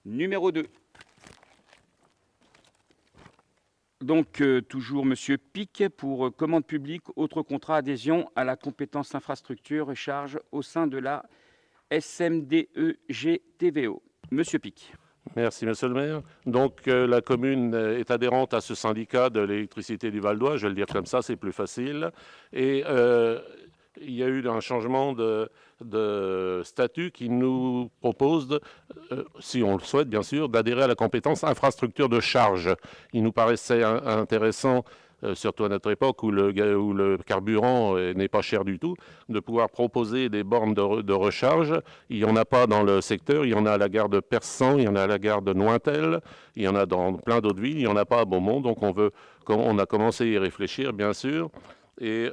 Numéro 2. Donc, toujours Monsieur Pic pour commande publique, autre contrat adhésion à la compétence infrastructure et charge au sein de la SMDEG-TVO. Monsieur Pic. Merci, monsieur le maire. Donc, la commune est adhérente à ce syndicat de l'électricité du Val d'Oise, je vais le dire comme ça, c'est plus facile. Et il y a eu un changement de statut qui nous propose, si on le souhaite bien sûr, d'adhérer à la compétence infrastructure de charge. Il nous paraissait intéressant, surtout à notre époque où le carburant n'est pas cher du tout, de pouvoir proposer des bornes de recharge. Il n'y en a pas dans le secteur, il y en a à la gare de Persan, il y en a à la gare de Nointel, il y en a dans plein d'autres villes, il n'y en a pas à Beaumont, donc on a commencé à y réfléchir bien sûr. Et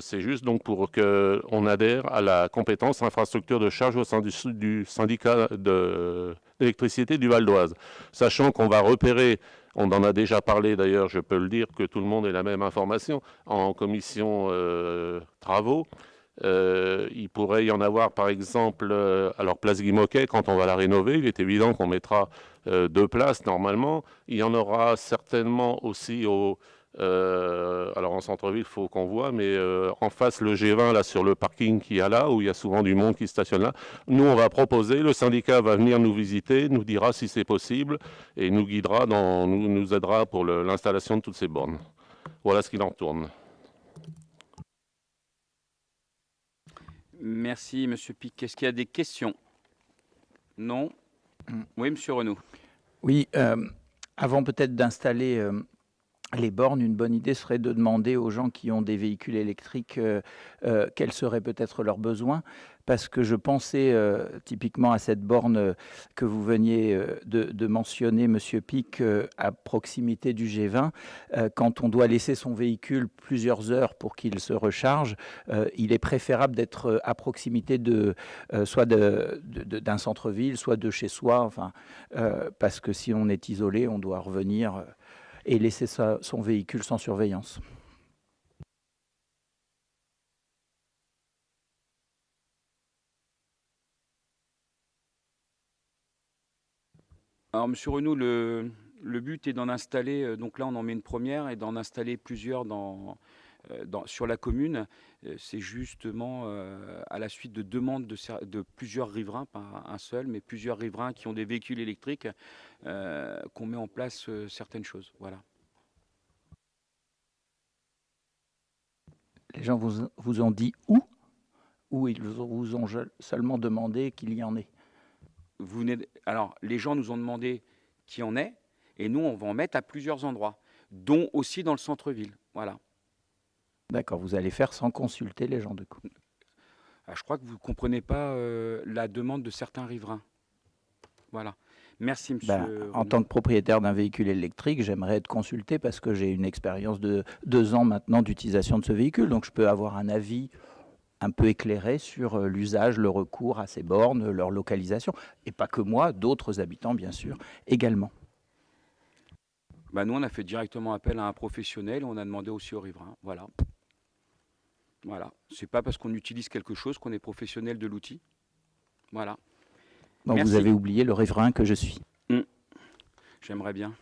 c'est juste donc pour qu'on adhère à la compétence infrastructure de charge au sein du syndicat d'électricité du Val d'Oise. Sachant qu'on va repérer, on en a déjà parlé d'ailleurs, je peux le dire, que tout le monde ait la même information, en commission travaux. Il pourrait y en avoir par exemple, alors place Guy-Moquet, quand on va la rénover, il est évident qu'on mettra 2 places normalement. Il y en aura certainement aussi alors en centre-ville, il faut qu'on voit, mais en face, le G20, là, sur le parking qu'il y a là, où il y a souvent du monde qui stationne là, nous, on va proposer, le syndicat va venir nous visiter, nous dira si c'est possible, et nous guidera, nous aidera pour l'installation de toutes ces bornes. Voilà ce qu'il en retourne. Merci, Monsieur Pic. Est-ce qu'il y a des questions? Non. Oui, Monsieur Renaud. Oui, avant peut-être d'installer les bornes, une bonne idée serait de demander aux gens qui ont des véhicules électriques quels seraient peut-être leurs besoins, parce que je pensais typiquement à cette borne que vous veniez de mentionner, Monsieur Pic, à proximité du G20. Quand on doit laisser son véhicule plusieurs heures pour qu'il se recharge, il est préférable d'être à proximité soit d'un centre-ville, soit de chez soi, enfin, parce que si on est isolé, on doit revenir et laisser son véhicule sans surveillance. Alors, Monsieur Renaud, le but est d'en installer, donc là on en met une première, et d'en installer plusieurs sur la commune. C'est justement à la suite de demandes de plusieurs riverains, pas un seul, mais plusieurs riverains qui ont des véhicules électriques, qu'on met en place certaines choses. Voilà. Les gens vous ont dit où? Ou ils vous ont seulement demandé qu'il y en ait? Alors, les gens nous ont demandé qu'il y en ait, et nous, on va en mettre à plusieurs endroits, dont aussi dans le centre-ville. Voilà. D'accord, vous allez faire sans consulter les gens de coup. Je crois que vous ne comprenez pas la demande de certains riverains. Voilà. Merci, monsieur. En tant que propriétaire d'un véhicule électrique, j'aimerais être consulté parce que j'ai une expérience de 2 ans maintenant d'utilisation de ce véhicule. Donc, je peux avoir un avis un peu éclairé sur l'usage, le recours à ces bornes, leur localisation. Et pas que moi, d'autres habitants, bien sûr, également. Nous, on a fait directement appel à un professionnel. On a demandé aussi aux riverains. Voilà. Voilà. C'est pas parce qu'on utilise quelque chose qu'on est professionnel de l'outil. Voilà. Donc, merci. Vous avez oublié le riverain que je suis. J'aimerais bien.